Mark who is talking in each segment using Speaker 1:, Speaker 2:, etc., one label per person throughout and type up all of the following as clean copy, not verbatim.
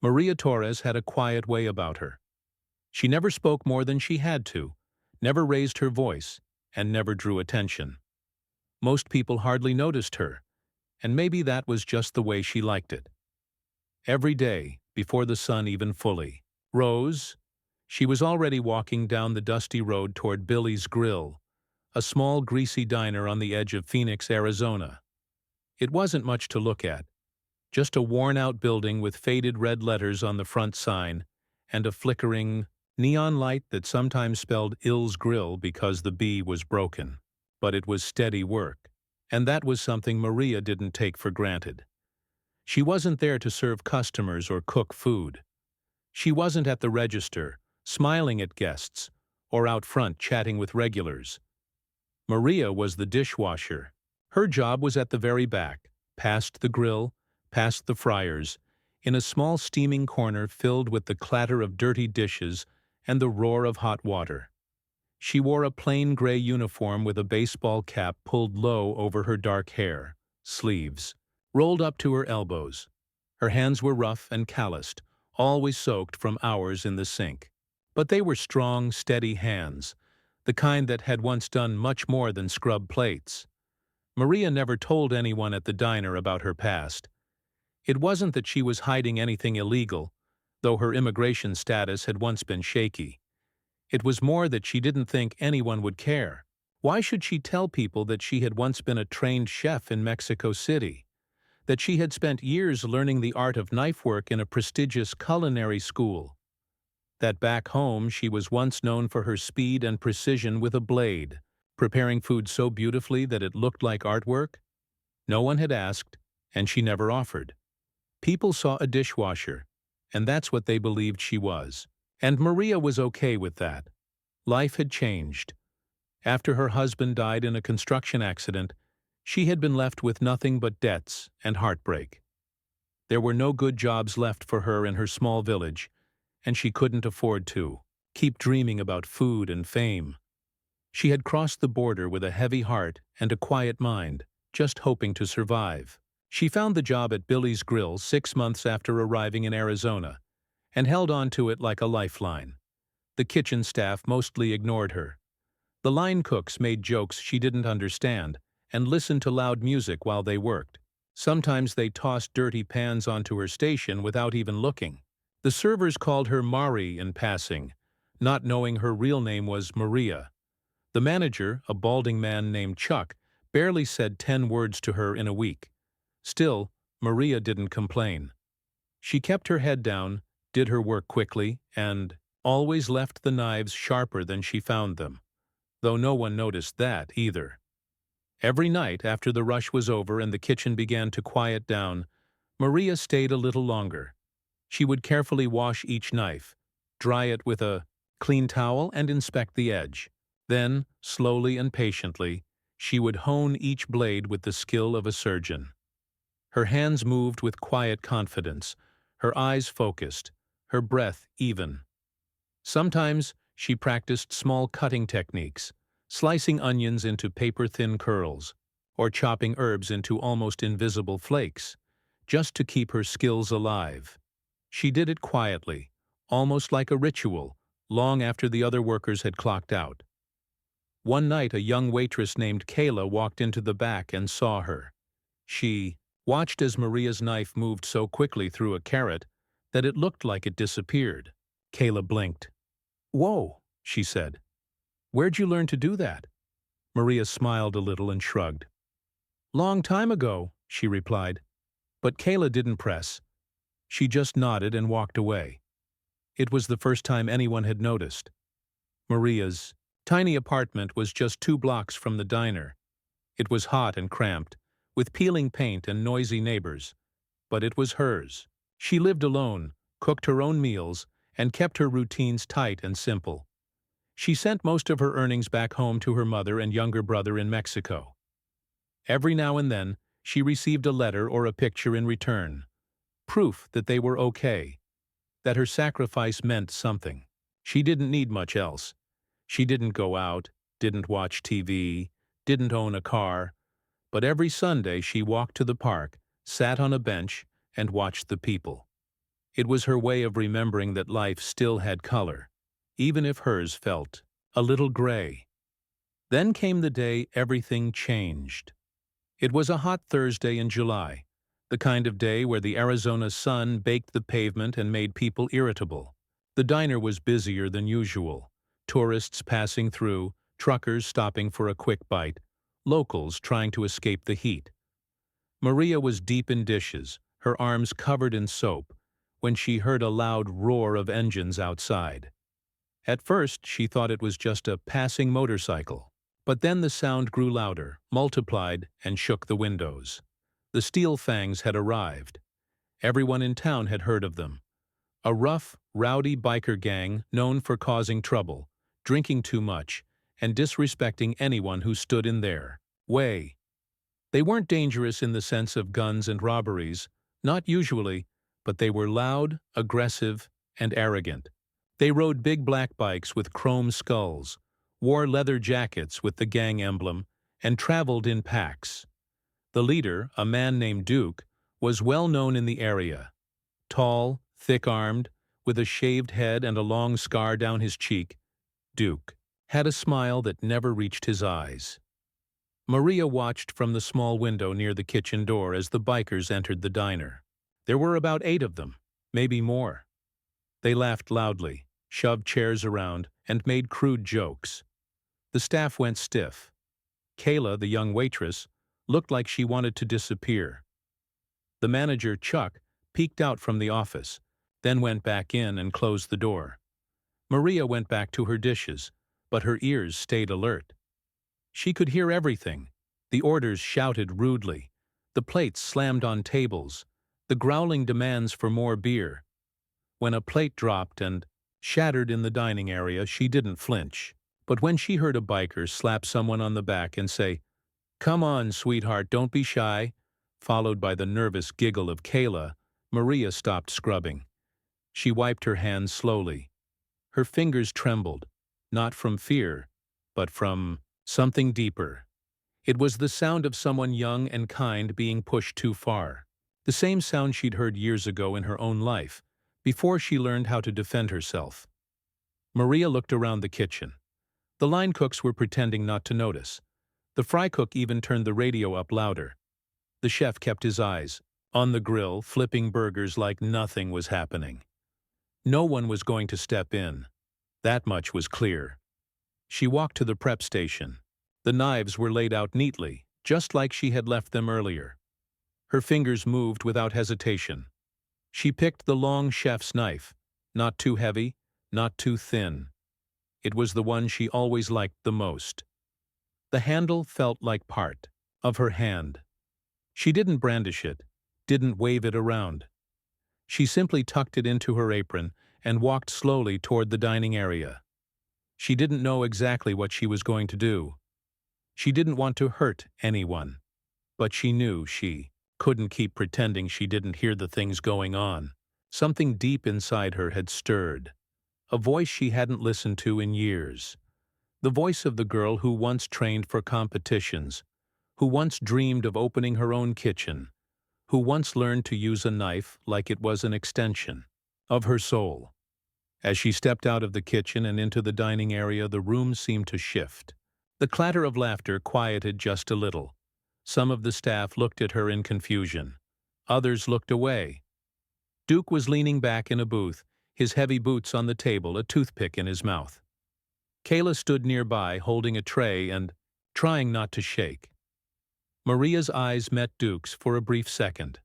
Speaker 1: Maria Torres had a quiet way about her. She never spoke more than she had to, never raised her voice, and never drew attention. Most people hardly noticed her, and maybe that was just the way she liked it. Every day, before the sun even fully rose, she was already walking down the dusty road toward Billy's Grill, a small greasy diner on the edge of Phoenix, Arizona. It wasn't much to look at, just a worn-out building with faded red letters on the front sign and a flickering neon light that sometimes spelled Ill's Grill because the B was broken. But it was steady work, and that was something Maria didn't take for granted. She wasn't there to serve customers or cook food. She wasn't at the register, smiling at guests, or out front chatting with regulars. Maria was the dishwasher. Her job was at the very back, past the grill, past the fryers, in a small steaming corner filled with the clatter of dirty dishes and the roar of hot water. She wore a plain gray uniform with a baseball cap pulled low over her dark hair, sleeves rolled up to her elbows. Her hands were rough and calloused, always soaked from hours in the sink. But they were strong, steady hands, the kind that had once done much more than scrub plates. Maria never told anyone at the diner about her past. It wasn't that she was hiding anything illegal, though her immigration status had once been shaky. It was more that she didn't think anyone would care. Why should she tell people that she had once been a trained chef in Mexico City? That she had spent years learning the art of knife work in a prestigious culinary school? That back home she was once known for her speed and precision with a blade, preparing food so beautifully that it looked like artwork? No one had asked, and she never offered. People saw a dishwasher, and that's what they believed she was. And Maria was okay with that. Life had changed. After her husband died in a construction accident, she had been left with nothing but debts and heartbreak. There were no good jobs left for her in her small village, and she couldn't afford to keep dreaming about food and fame. She had crossed the border with a heavy heart and a quiet mind, just hoping to survive. She found the job at Billy's Grill 6 months after arriving in Arizona, and held on to it like a lifeline. The kitchen staff mostly ignored her. The line cooks made jokes she didn't understand and listened to loud music while they worked. Sometimes they tossed dirty pans onto her station without even looking. The servers called her Mari in passing, not knowing her real name was Maria. The manager, a balding man named Chuck, barely said 10 words to her in a week. Still, Maria didn't complain. She kept her head down, did her work quickly, and always left the knives sharper than she found them, though no one noticed that either. Every night after the rush was over and the kitchen began to quiet down, Maria stayed a little longer. She would carefully wash each knife, dry it with a clean towel, and inspect the edge. Then, slowly and patiently, she would hone each blade with the skill of a surgeon. Her hands moved with quiet confidence, her eyes focused, her breath even. Sometimes she practiced small cutting techniques, slicing onions into paper-thin curls, or chopping herbs into almost invisible flakes, just to keep her skills alive. She did it quietly, almost like a ritual, long after the other workers had clocked out. One night a young waitress named Kayla walked into the back and saw her. She watched as Maria's knife moved so quickly through a carrot that it looked like it disappeared. Kayla blinked. "Whoa," she said. "Where'd you learn to do that?" Maria smiled a little and shrugged. "Long time ago," she replied. But Kayla didn't press. She just nodded and walked away. It was the first time anyone had noticed. Maria's tiny apartment was just 2 blocks from the diner. It was hot and cramped, with peeling paint and noisy neighbors. But it was hers. She lived alone, cooked her own meals, and kept her routines tight and simple. She sent most of her earnings back home to her mother and younger brother in Mexico. Every now and then, she received a letter or a picture in return, proof that they were okay, that her sacrifice meant something. She didn't need much else. She didn't go out, didn't watch TV, didn't own a car, but every Sunday she walked to the park, sat on a bench, and watched the people. It was her way of remembering that life still had color, even if hers felt a little gray. Then came the day everything changed. It was a hot Thursday in July, the kind of day where the Arizona sun baked the pavement and made people irritable. The diner was busier than usual. Tourists passing through, truckers stopping for a quick bite, locals trying to escape the heat. Maria was deep in dishes, her arms covered in soap, when she heard a loud roar of engines outside. At first, she thought it was just a passing motorcycle. But then the sound grew louder, multiplied, and shook the windows. The Steel Fangs had arrived. Everyone in town had heard of them. A rough, rowdy biker gang known for causing trouble, drinking too much, and disrespecting anyone who stood in their way. They weren't dangerous in the sense of guns and robberies, not usually, but they were loud, aggressive, and arrogant. They rode big black bikes with chrome skulls, wore leather jackets with the gang emblem, and traveled in packs. The leader, a man named Duke, was well known in the area. Tall, thick-armed, with a shaved head and a long scar down his cheek, Duke had a smile that never reached his eyes. Maria watched from the small window near the kitchen door as the bikers entered the diner. There were about 8 of them, maybe more. They laughed loudly, shoved chairs around, and made crude jokes. The staff went stiff. Kayla, the young waitress, looked like she wanted to disappear. The manager, Chuck, peeked out from the office, then went back in and closed the door. Maria went back to her dishes, but her ears stayed alert. She could hear everything. The orders shouted rudely. The plates slammed on tables. The growling demands for more beer. When a plate dropped and shattered in the dining area, she didn't flinch. But when she heard a biker slap someone on the back and say, "Come on, sweetheart, don't be shy," followed by the nervous giggle of Kayla, Maria stopped scrubbing. She wiped her hands slowly. Her fingers trembled, not from fear, but from something deeper. It was the sound of someone young and kind being pushed too far. The same sound she'd heard years ago in her own life, before she learned how to defend herself. Maria looked around the kitchen. The line cooks were pretending not to notice. The fry cook even turned the radio up louder. The chef kept his eyes on the grill, flipping burgers like nothing was happening. No one was going to step in. That much was clear. She walked to the prep station. The knives were laid out neatly, just like she had left them earlier. Her fingers moved without hesitation. She picked the long chef's knife, not too heavy, not too thin. It was the one she always liked the most. The handle felt like part of her hand. She didn't brandish it, didn't wave it around. She simply tucked it into her apron and walked slowly toward the dining area. She didn't know exactly what she was going to do. She didn't want to hurt anyone, but she knew she couldn't keep pretending she didn't hear the things going on. Something deep inside her had stirred. A voice she hadn't listened to in years. The voice of the girl who once trained for competitions, who once dreamed of opening her own kitchen, who once learned to use a knife like it was an extension of her soul. As she stepped out of the kitchen and into the dining area, the room seemed to shift. The clatter of laughter quieted just a little. Some of the staff looked at her in confusion. Others looked away. Duke was leaning back in a booth, his heavy boots on the table, a toothpick in his mouth. Kayla stood nearby, holding a tray and trying not to shake. Maria's eyes met Duke's for a brief second.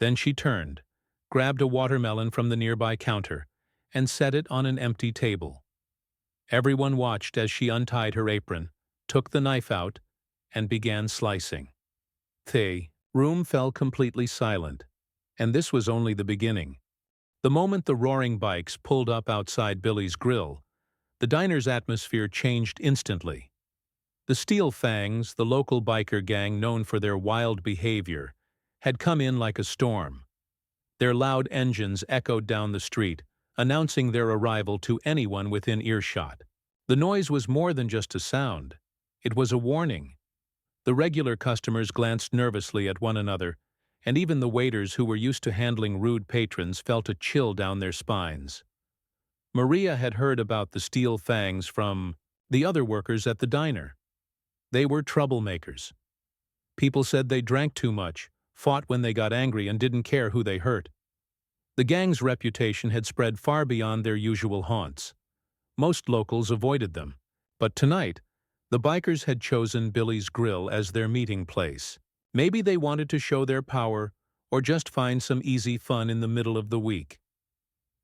Speaker 1: Then she turned, grabbed a watermelon from the nearby counter, and set it on an empty table. Everyone watched as she untied her apron, took the knife out, and began slicing. The room fell completely silent, and this was only the beginning. The moment the roaring bikes pulled up outside Billy's grill, the diner's atmosphere changed instantly. The Steel Fangs, the local biker gang known for their wild behavior, had come in like a storm. Their loud engines echoed down the street, announcing their arrival to anyone within earshot. The noise was more than just a sound. It was a warning. The regular customers glanced nervously at one another, and even the waiters who were used to handling rude patrons felt a chill down their spines. Maria had heard about the steel fangs from the other workers at the diner. They were troublemakers. People said they drank too much, fought when they got angry, and didn't care who they hurt. The gang's reputation had spread far beyond their usual haunts. Most locals avoided them, but tonight, the bikers had chosen Billy's Grill as their meeting place. Maybe they wanted to show their power or just find some easy fun in the middle of the week.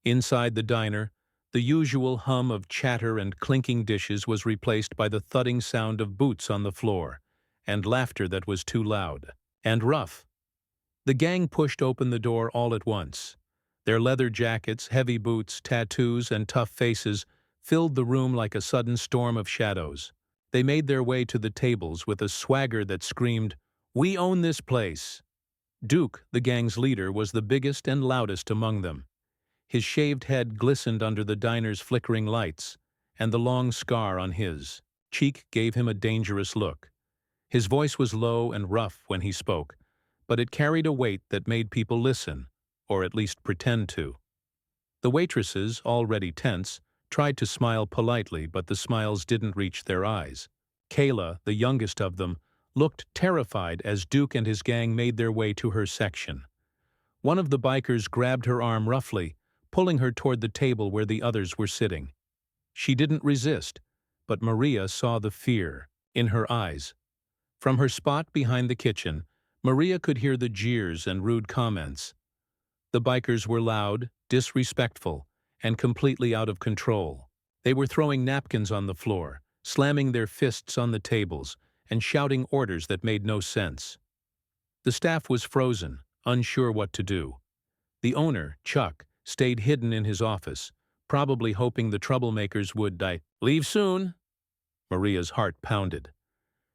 Speaker 1: Inside the diner, the usual hum of chatter and clinking dishes was replaced by the thudding sound of boots on the floor and laughter that was too loud and rough. The gang pushed open the door all at once. Their leather jackets, heavy boots, tattoos, and tough faces filled the room like a sudden storm of shadows. They made their way to the tables with a swagger that screamed, "We own this place!" Duke, the gang's leader, was the biggest and loudest among them. His shaved head glistened under the diner's flickering lights, and the long scar on his cheek gave him a dangerous look. His voice was low and rough when he spoke, but it carried a weight that made people listen, or at least pretend to. The waitresses, already tense, tried to smile politely, but the smiles didn't reach their eyes. Kayla, the youngest of them, looked terrified as Duke and his gang made their way to her section. One of the bikers grabbed her arm roughly, pulling her toward the table where the others were sitting. She didn't resist, but Maria saw the fear in her eyes. From her spot behind the kitchen, Maria could hear the jeers and rude comments. The bikers were loud, disrespectful, and completely out of control. They were throwing napkins on the floor, slamming their fists on the tables, and shouting orders that made no sense. The staff was frozen, unsure what to do. The owner, Chuck, stayed hidden in his office, probably hoping the troublemakers would leave soon. Maria's heart pounded.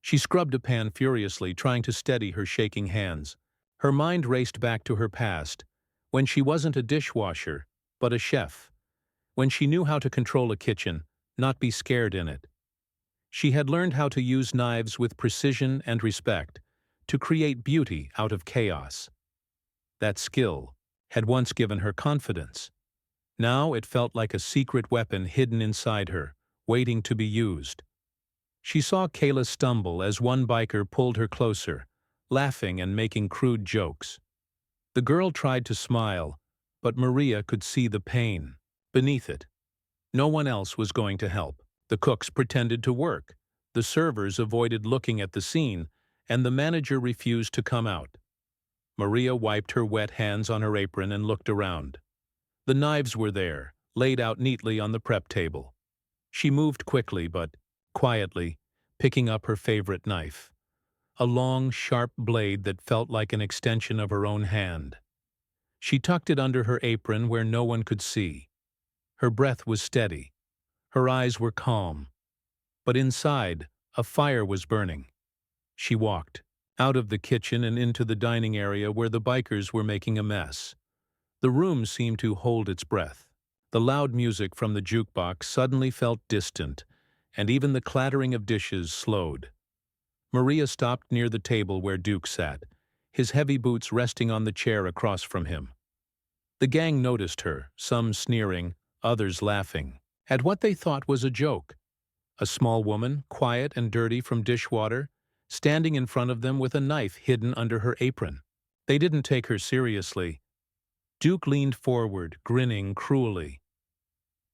Speaker 1: She scrubbed a pan furiously, trying to steady her shaking hands. Her mind raced back to her past, when she wasn't a dishwasher, but a chef. When she knew how to control a kitchen, not be scared in it. She had learned how to use knives with precision and respect, to create beauty out of chaos. That skill had once given her confidence. Now it felt like a secret weapon hidden inside her, waiting to be used. She saw Kayla stumble as one biker pulled her closer, laughing and making crude jokes. The girl tried to smile, but Maria could see the pain beneath it. No one else was going to help. The cooks pretended to work, the servers avoided looking at the scene, and the manager refused to come out. Maria wiped her wet hands on her apron and looked around. The knives were there, laid out neatly on the prep table. She moved quickly but quietly, picking up her favorite knife. A long, sharp blade that felt like an extension of her own hand. She tucked it under her apron where no one could see. Her breath was steady. Her eyes were calm. But inside, a fire was burning. She walked out of the kitchen and into the dining area where the bikers were making a mess. The room seemed to hold its breath. The loud music from the jukebox suddenly felt distant, and even the clattering of dishes slowed. Maria stopped near the table where Duke sat, his heavy boots resting on the chair across from him. The gang noticed her, some sneering, others laughing, at what they thought was a joke. A small woman, quiet and dirty from dishwater, standing in front of them with a knife hidden under her apron. They didn't take her seriously. Duke leaned forward, grinning cruelly.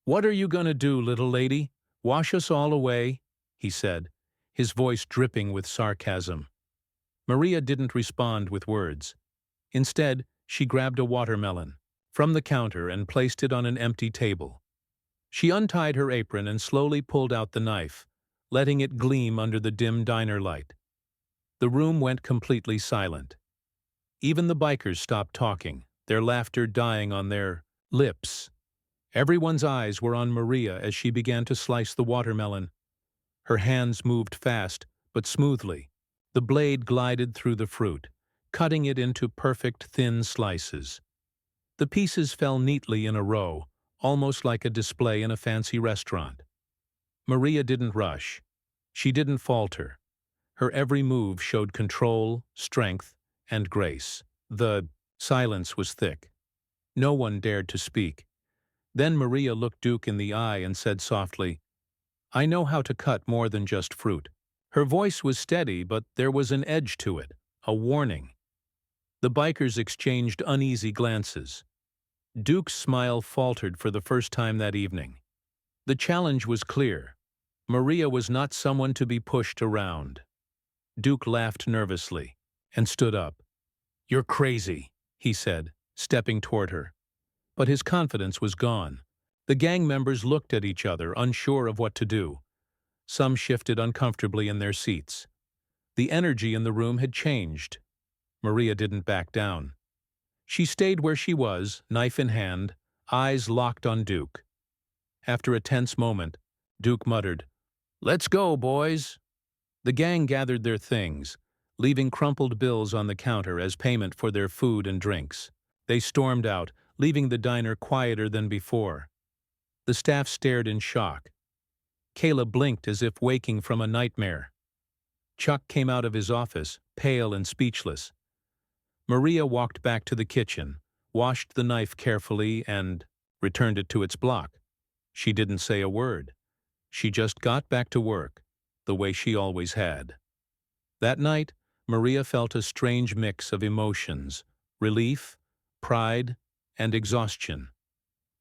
Speaker 1: "What are you gonna do, little lady? Wash us all away?" he said, his voice dripping with sarcasm. Maria didn't respond with words. Instead, she grabbed a watermelon from the counter and placed it on an empty table. She untied her apron and slowly pulled out the knife, letting it gleam under the dim diner light. The room went completely silent. Even the bikers stopped talking, their laughter dying on their lips. Everyone's eyes were on Maria as she began to slice the watermelon. Her hands moved fast, but smoothly. The blade glided through the fruit, cutting it into perfect thin slices. The pieces fell neatly in a row, almost like a display in a fancy restaurant. Maria didn't rush. She didn't falter. Her every move showed control, strength, and grace. The silence was thick. No one dared to speak. Then Maria looked Duke in the eye and said softly, "I know how to cut more than just fruit." Her voice was steady, but there was an edge to it, a warning. The bikers exchanged uneasy glances. Duke's smile faltered for the first time that evening. The challenge was clear. Maria was not someone to be pushed around. Duke laughed nervously and stood up. "You're crazy," he said, stepping toward her. But his confidence was gone. The gang members looked at each other, unsure of what to do. Some shifted uncomfortably in their seats. The energy in the room had changed. Maria didn't back down. She stayed where she was, knife in hand, eyes locked on Duke. After a tense moment, Duke muttered, "Let's go, boys." The gang gathered their things, leaving crumpled bills on the counter as payment for their food and drinks. They stormed out, leaving the diner quieter than before. The staff stared in shock. Kayla blinked as if waking from a nightmare. Chuck came out of his office, pale and speechless. Maria walked back to the kitchen, washed the knife carefully, and returned it to its block. She didn't say a word. She just got back to work, the way she always had. That night, Maria felt a strange mix of emotions: relief, pride, and exhaustion.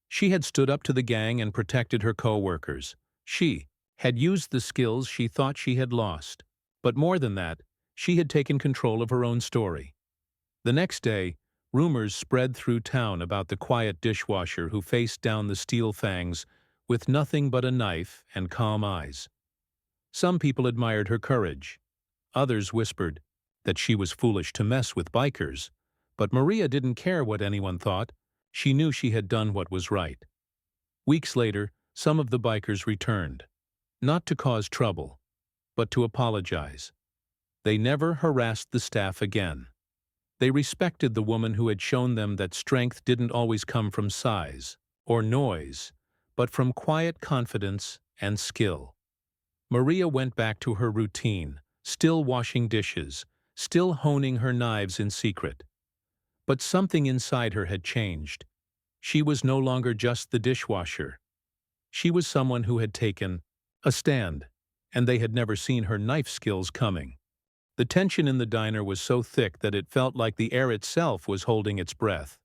Speaker 1: She had stood up to the gang and protected her co-workers. She had used the skills she thought she had lost. But more than that, she had taken control of her own story. The next day, rumors spread through town about the quiet dishwasher who faced down the steel fangs with nothing but a knife and calm eyes. Some people admired her courage. Others whispered that she was foolish to mess with bikers. But Maria didn't care what anyone thought. She knew she had done what was right. Weeks later, some of the bikers returned, not to cause trouble, but to apologize. They never harassed the staff again. They respected the woman who had shown them that strength didn't always come from size or noise, but from quiet confidence and skill. Maria went back to her routine, still washing dishes, still honing her knives in secret. But something inside her had changed. She was no longer just the dishwasher. She was someone who had taken a stand, and they had never seen her knife skills coming. The tension in the diner was so thick that it felt like the air itself was holding its breath.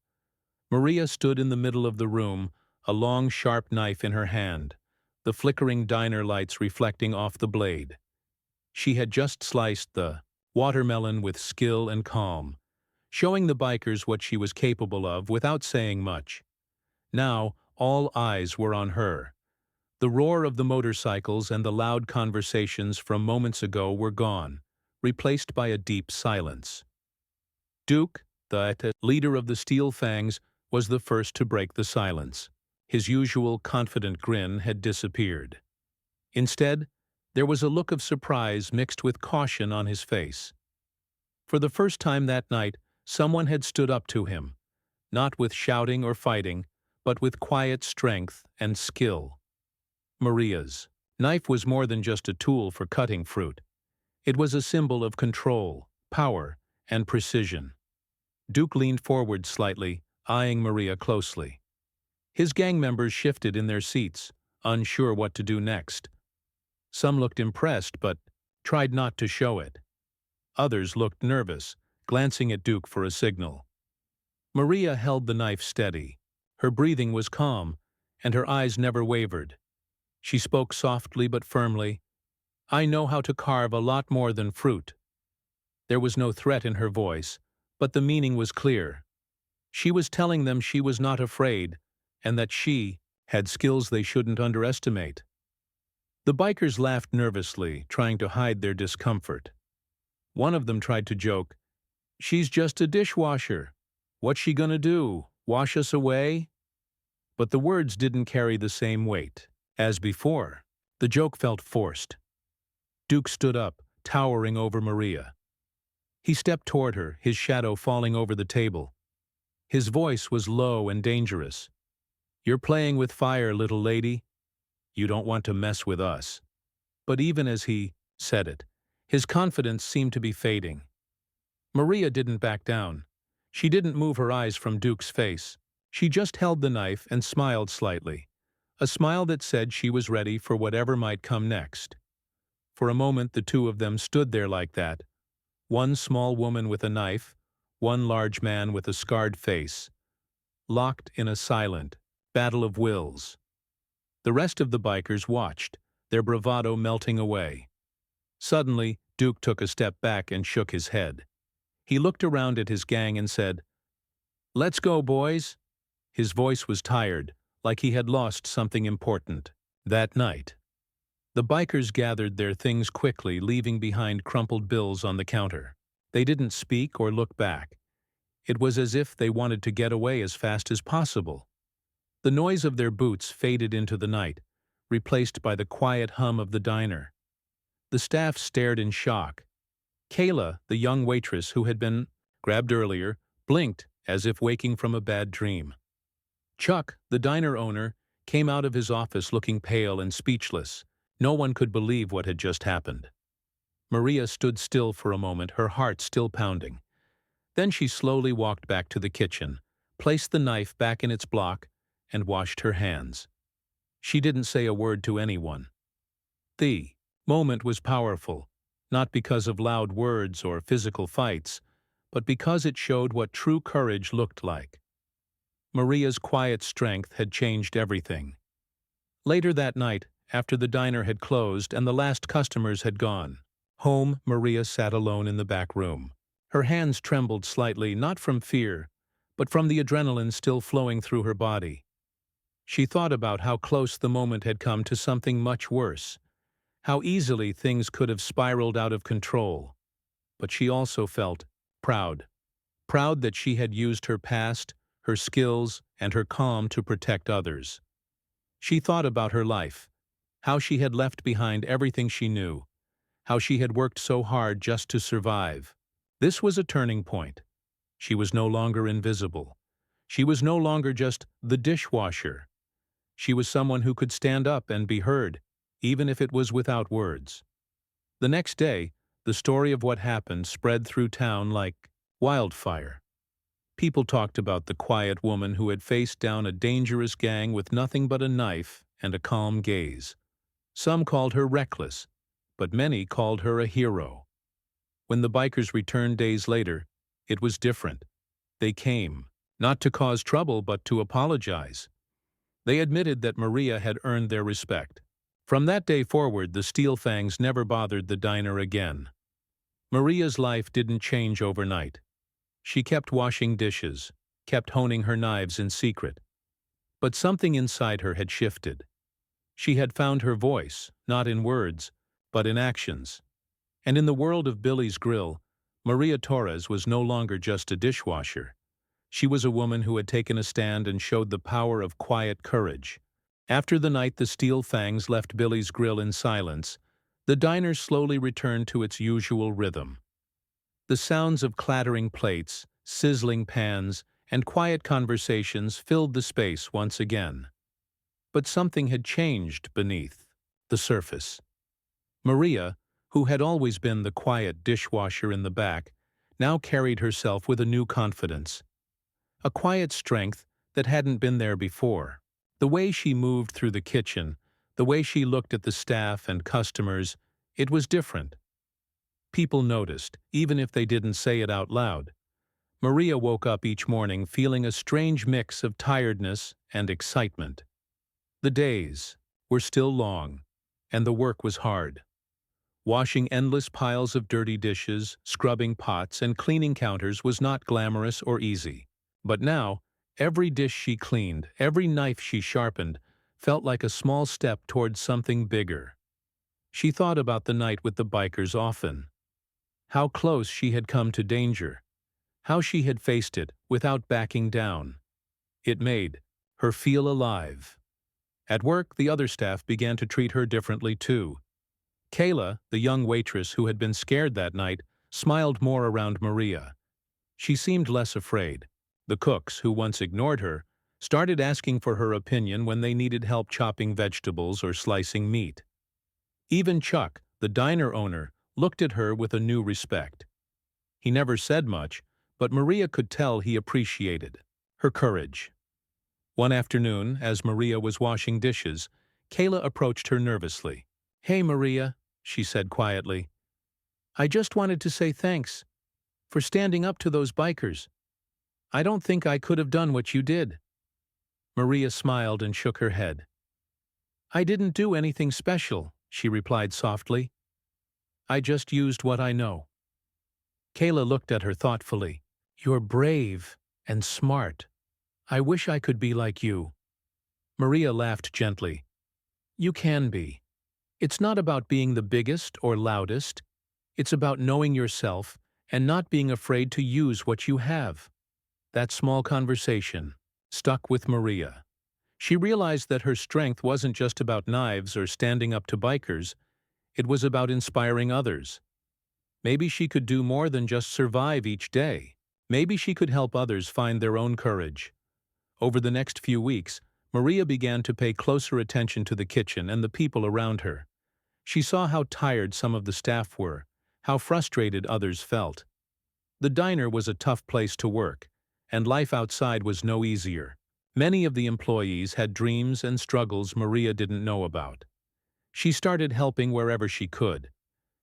Speaker 1: Maria stood in the middle of the room, a long, sharp knife in her hand, the flickering diner lights reflecting off the blade. She had just sliced the watermelon with skill and calm, showing the bikers what she was capable of without saying much. Now, all eyes were on her. The roar of the motorcycles and the loud conversations from moments ago were gone, replaced by a deep silence. Duke, the leader of the Steel Fangs, was the first to break the silence. His usual confident grin had disappeared. Instead, there was a look of surprise mixed with caution on his face. For the first time that night, someone had stood up to him, not with shouting or fighting, but with quiet strength and skill. Maria's knife was more than just a tool for cutting fruit. It was a symbol of control, power, and precision. Duke leaned forward slightly, eyeing Maria closely. His gang members shifted in their seats, unsure what to do next. Some looked impressed, but tried not to show it. Others looked nervous, glancing at Duke for a signal. Maria held the knife steady. Her breathing was calm, and her eyes never wavered. She spoke softly but firmly. "I know how to carve a lot more than fruit." There was no threat in her voice, but the meaning was clear. She was telling them she was not afraid, and that she had skills they shouldn't underestimate. The bikers laughed nervously, trying to hide their discomfort. One of them tried to joke, "She's just a dishwasher. What's she gonna do, wash us away?" But the words didn't carry the same weight. As before, the joke felt forced. Duke stood up, towering over Maria. He stepped toward her, his shadow falling over the table. His voice was low and dangerous. "You're playing with fire, little lady. You don't want to mess with us." But even as he said it, his confidence seemed to be fading. Maria didn't back down. She didn't move her eyes from Duke's face. She just held the knife and smiled slightly, a smile that said she was ready for whatever might come next. For a moment the two of them stood there like that, one small woman with a knife, one large man with a scarred face, locked in a silent battle of wills. The rest of the bikers watched, their bravado melting away. Suddenly, Duke took a step back and shook his head. He looked around at his gang and said, "Let's go, boys." His voice was tired, like he had lost something important. That night, the bikers gathered their things quickly, leaving behind crumpled bills on the counter. They didn't speak or look back. It was as if they wanted to get away as fast as possible. The noise of their boots faded into the night, replaced by the quiet hum of the diner. The staff stared in shock. Kayla, the young waitress who had been grabbed earlier, blinked as if waking from a bad dream. Chuck, the diner owner, came out of his office looking pale and speechless. No one could believe what had just happened. Maria stood still for a moment, her heart still pounding. Then she slowly walked back to the kitchen, placed the knife back in its block, and washed her hands. She didn't say a word to anyone. The moment was powerful, not because of loud words or physical fights, but because it showed what true courage looked like. Maria's quiet strength had changed everything. Later that night, after the diner had closed and the last customers had gone, home, Maria sat alone in the back room. Her hands trembled slightly, not from fear, but from the adrenaline still flowing through her body. She thought about how close the moment had come to something much worse, how easily things could have spiraled out of control. But she also felt proud. Proud that she had used her past, her skills, and her calm to protect others. She thought about her life, how she had left behind everything she knew, how she had worked so hard just to survive. This was a turning point. She was no longer invisible. She was no longer just the dishwasher. She was someone who could stand up and be heard, even if it was without words. The next day, the story of what happened spread through town like wildfire. People talked about the quiet woman who had faced down a dangerous gang with nothing but a knife and a calm gaze. Some called her reckless, but many called her a hero. When the bikers returned days later, it was different. They came, not to cause trouble but to apologize. They admitted that Maria had earned their respect. From that day forward, the Steel Fangs never bothered the diner again. Maria's life didn't change overnight. She kept washing dishes, kept honing her knives in secret. But something inside her had shifted. She had found her voice, not in words, but in actions. And in the world of Billy's Grill, Maria Torres was no longer just a dishwasher. She was a woman who had taken a stand and showed the power of quiet courage. After the night the Steel Fangs left Billy's Grill in silence, the diner slowly returned to its usual rhythm. The sounds of clattering plates, sizzling pans, and quiet conversations filled the space once again. But something had changed beneath the surface. Maria, who had always been the quiet dishwasher in the back, now carried herself with a new confidence. A quiet strength that hadn't been there before. The way she moved through the kitchen, the way she looked at the staff and customers, it was different. People noticed, even if they didn't say it out loud. Maria woke up each morning feeling a strange mix of tiredness and excitement. The days were still long, and the work was hard. Washing endless piles of dirty dishes, scrubbing pots, and cleaning counters was not glamorous or easy. But now, every dish she cleaned, every knife she sharpened, felt like a small step towards something bigger. She thought about the night with the bikers often. How close she had come to danger. How she had faced it without backing down. It made her feel alive. At work, the other staff began to treat her differently too. Kayla, the young waitress who had been scared that night, smiled more around Maria. She seemed less afraid. The cooks, who once ignored her, started asking for her opinion when they needed help chopping vegetables or slicing meat. Even Chuck, the diner owner, looked at her with a new respect. He never said much, but Maria could tell he appreciated her courage. One afternoon, as Maria was washing dishes, Kayla approached her nervously. "Hey, Maria," she said quietly. "I just wanted to say thanks for standing up to those bikers. I don't think I could have done what you did." Maria smiled and shook her head. "I didn't do anything special," she replied softly. "I just used what I know." Kayla looked at her thoughtfully. "You're brave and smart. I wish I could be like you." Maria laughed gently. "You can be. It's not about being the biggest or loudest. It's about knowing yourself and not being afraid to use what you have." That small conversation stuck with Maria. She realized that her strength wasn't just about knives or standing up to bikers, it was about inspiring others. Maybe she could do more than just survive each day. Maybe she could help others find their own courage. Over the next few weeks, Maria began to pay closer attention to the kitchen and the people around her. She saw how tired some of the staff were, how frustrated others felt. The diner was a tough place to work, and life outside was no easier. Many of the employees had dreams and struggles Maria didn't know about. She started helping wherever she could,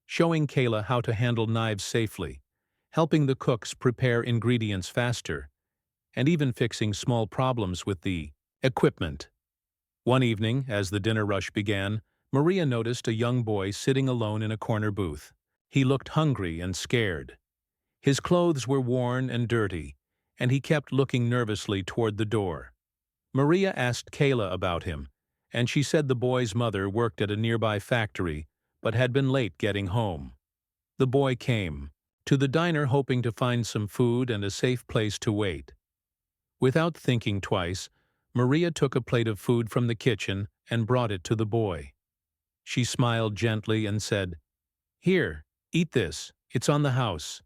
Speaker 1: showing Kayla how to handle knives safely, helping the cooks prepare ingredients faster, and even fixing small problems with the equipment. One evening, as the dinner rush began, Maria noticed a young boy sitting alone in a corner booth. He looked hungry and scared. His clothes were worn and dirty, and he kept looking nervously toward the door. Maria asked Kayla about him, and she said the boy's mother worked at a nearby factory but had been late getting home. The boy came to the diner hoping to find some food and a safe place to wait. Without thinking twice, Maria took a plate of food from the kitchen and brought it to the boy. She smiled gently and said, "Here, eat this, it's on the house."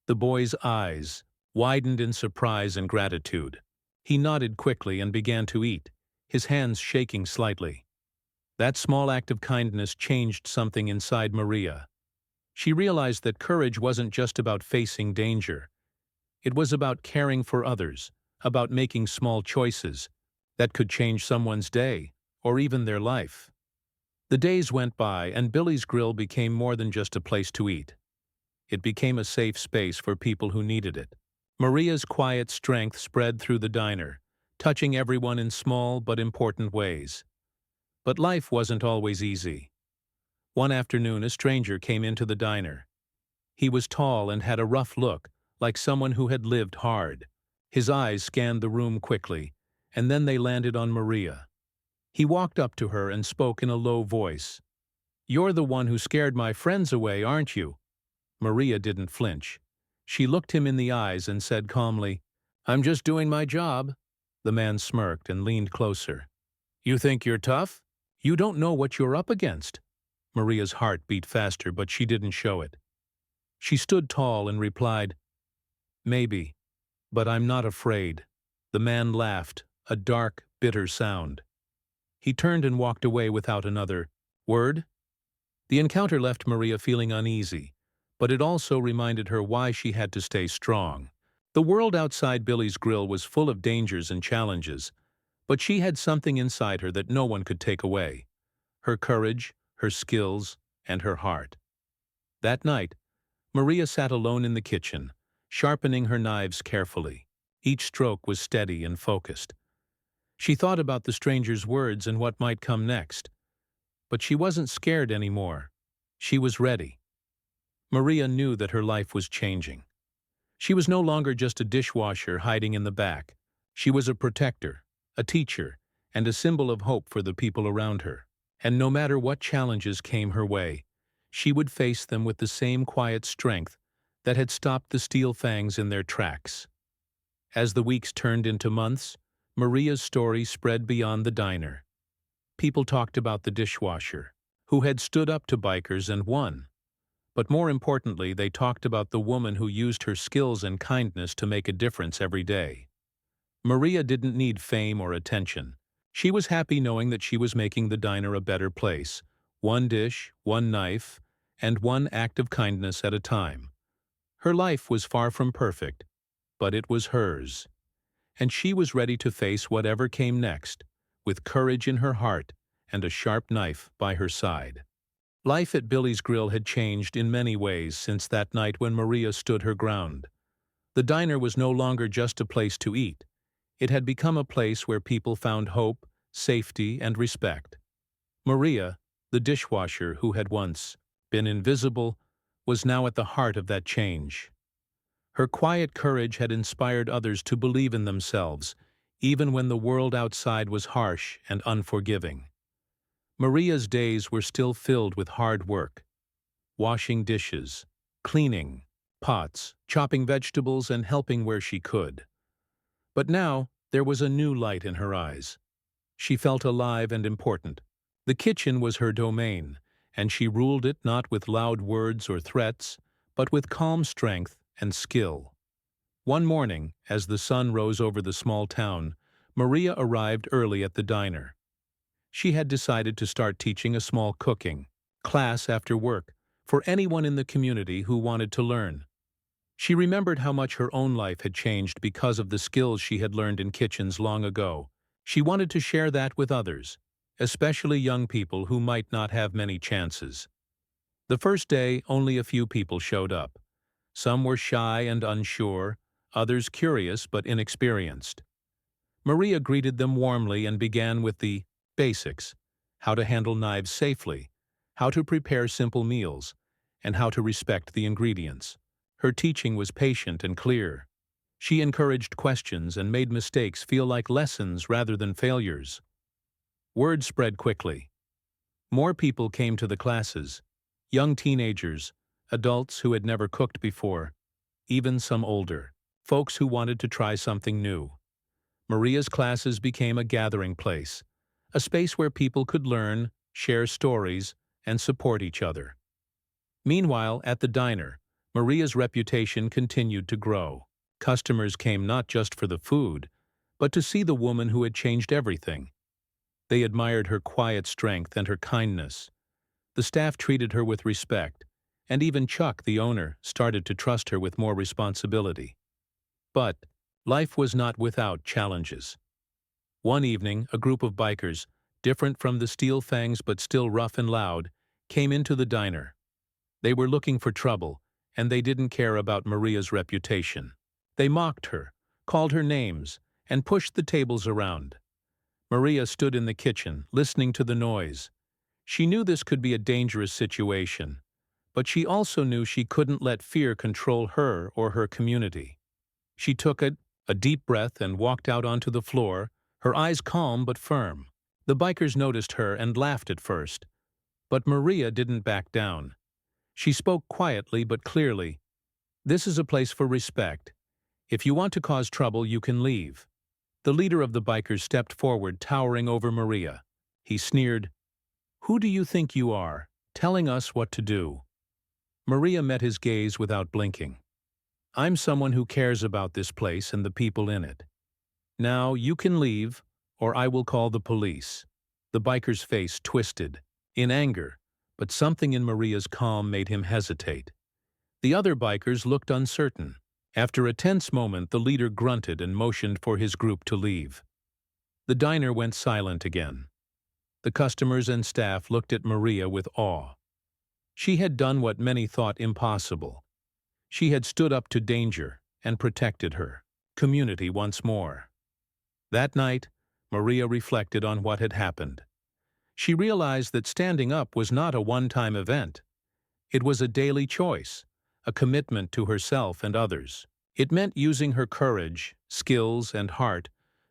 Speaker 1: The boy's eyes widened in surprise and gratitude. He nodded quickly and began to eat, his hands shaking slightly. That small act of kindness changed something inside Maria. She realized that courage wasn't just about facing danger. It was about caring for others, about making small choices that could change someone's day or even their life. The days went by and Billy's Grill became more than just a place to eat. It became a safe space for people who needed it. Maria's quiet strength spread through the diner, touching everyone in small but important ways. But life wasn't always easy. One afternoon, a stranger came into the diner. He was tall and had a rough look, like someone who had lived hard. His eyes scanned the room quickly, and then they landed on Maria. He walked up to her and spoke in a low voice. "You're the one who scared my friends away, aren't you?" Maria didn't flinch. She looked him in the eyes and said calmly, "I'm just doing my job." The man smirked and leaned closer. "You think you're tough? You don't know what you're up against." Maria's heart beat faster, but she didn't show it. She stood tall and replied, "Maybe, but I'm not afraid." The man laughed, a dark, bitter sound. He turned and walked away without another word. The encounter left Maria feeling uneasy, but it also reminded her why she had to stay strong. The world outside Billy's Grill was full of dangers and challenges, but she had something inside her that no one could take away: her courage, her skills, and her heart. That night, Maria sat alone in the kitchen, sharpening her knives carefully. Each stroke was steady and focused. She thought about the stranger's words and what might come next. But she wasn't scared anymore. She was ready. Maria knew that her life was changing. She was no longer just a dishwasher hiding in the back. She was a protector, a teacher, and a symbol of hope for the people around her. And no matter what challenges came her way, she would face them with the same quiet strength that had stopped the steel fangs in their tracks. As the weeks turned into months, Maria's story spread beyond the diner. People talked about the dishwasher, who had stood up to bikers and won. But more importantly, they talked about the woman who used her skills and kindness to make a difference every day. Maria didn't need fame or attention. She was happy knowing that she was making the diner a better place, one dish, one knife, and one act of kindness at a time. Her life was far from perfect, but it was hers, and she was ready to face whatever came next, with courage in her heart and a sharp knife by her side. Life at Billy's Grill had changed in many ways since that night when Maria stood her ground. The diner was no longer just a place to eat. It had become a place where people found hope, safety, and respect. Maria, the dishwasher who had once been invisible, was now at the heart of that change. Her quiet courage had inspired others to believe in themselves, even when the world outside was harsh and unforgiving. Maria's days were still filled with hard work, washing dishes, cleaning pots, chopping vegetables, and helping where she could. But now there was a new light in her eyes. She felt alive and important. The kitchen was her domain, and she ruled it not with loud words or threats, but with calm strength and skill. One morning, as the sun rose over the small town, Maria arrived early at the diner. She had decided to start teaching a small cooking class after work for anyone in the community who wanted to learn. She remembered how much her own life had changed because of the skills she had learned in kitchens long ago. She wanted to share that with others, especially young people who might not have many chances. The first day, only a few people showed up. Some were shy and unsure, others curious but inexperienced. Maria greeted them warmly and began with the basics: how to handle knives safely, how to prepare simple meals, and how to respect the ingredients. Her teaching was patient and clear. She encouraged questions and made mistakes feel like lessons rather than failures. Word spread quickly. More people came to the classes: young teenagers, adults who had never cooked before, even some older, folks who wanted to try something new. Maria's classes became a gathering place, a space where people could learn, share stories, and support each other. Meanwhile, at the diner, Maria's reputation continued to grow. Customers came not just for the food, but to see the woman who had changed everything. They admired her quiet strength and her kindness. The staff treated her with respect, and even Chuck, the owner, started to trust her with more responsibility. But life was not without challenges. One evening, a group of bikers, different from the Steel Fangs but still rough and loud, came into the diner. They were looking for trouble, and they didn't care about Maria's reputation. They mocked her, called her names, and pushed the tables around. Maria stood in the kitchen, listening to the noise. She knew this could be a dangerous situation, but she also knew she couldn't let fear control her or her community. She took a deep breath and walked out onto the floor, her eyes calm but firm. The bikers noticed her and laughed at first, but Maria didn't back down. She spoke quietly but clearly. "This is a place for respect. If you want to cause trouble, you can leave." The leader of the bikers stepped forward, towering over Maria. He sneered, "Who do you think you are, telling us what to do?" Maria met his gaze without blinking. "I'm someone who cares about this place and the people in it. Now you can leave, or I will call the police." The biker's face twisted, in anger, but something in Maria's calm made him hesitate. The other bikers looked uncertain. After a tense moment, the leader grunted and motioned for his group to leave. The diner went silent again. The customers and staff looked at Maria with awe. She had done what many thought impossible. She had stood up to danger and protected her community once more. That night, Maria reflected on what had happened. She realized that standing up was not a one-time event. It was a daily choice, a commitment to herself and others. It meant using her courage, skills, and heart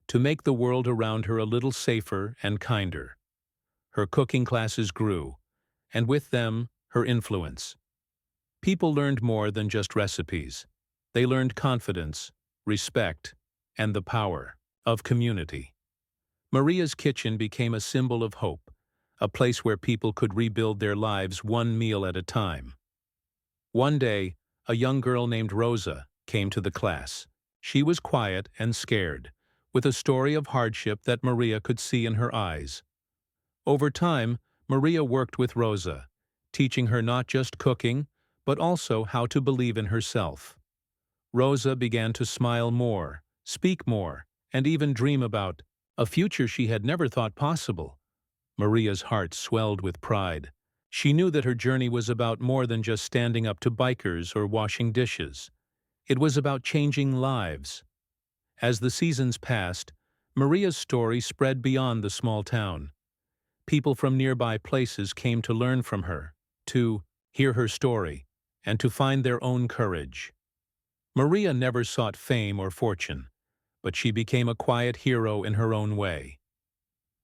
Speaker 1: to make the world around her a little safer and kinder. Her cooking classes grew, and with them, her influence. People learned more than just recipes. They learned confidence, respect, and the power of community. Maria's kitchen became a symbol of hope, a place where people could rebuild their lives one meal at a time. One day, a young girl named Rosa came to the class. She was quiet and scared, with a story of hardship that Maria could see in her eyes. Over time, Maria worked with Rosa, teaching her not just cooking, but also how to believe in herself. Rosa began to smile more, speak more, and even dream about a future she had never thought possible. Maria's heart swelled with pride. She knew that her journey was about more than just standing up to bikers or washing dishes. It was about changing lives. As the seasons passed, Maria's story spread beyond the small town. People from nearby places came to learn from her, to hear her story, and to find their own courage. Maria never sought fame or fortune, but she became a quiet hero in her own way.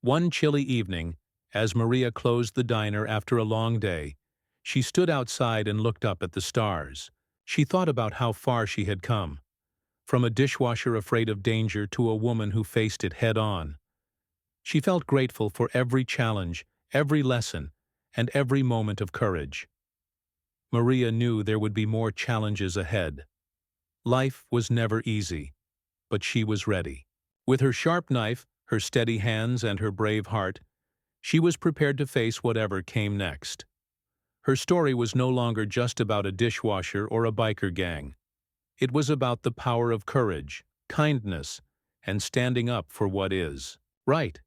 Speaker 1: One chilly evening, as Maria closed the diner after a long day, she stood outside and looked up at the stars. She thought about how far she had come, from a dishwasher afraid of danger to a woman who faced it head-on. She felt grateful for every challenge, every lesson, and every moment of courage. Maria knew there would be more challenges ahead. Life was never easy, but she was ready. With her sharp knife, her steady hands, and her brave heart, she was prepared to face whatever came next. Her story was no longer just about a dishwasher or a biker gang. It was about the power of courage, kindness, and standing up for what is right,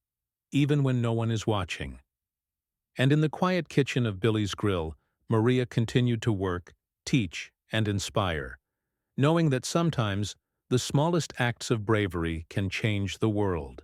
Speaker 1: even when no one is watching. And in the quiet kitchen of Billy's Grill, Maria continued to work, teach, and inspire, knowing that sometimes the smallest acts of bravery can change the world.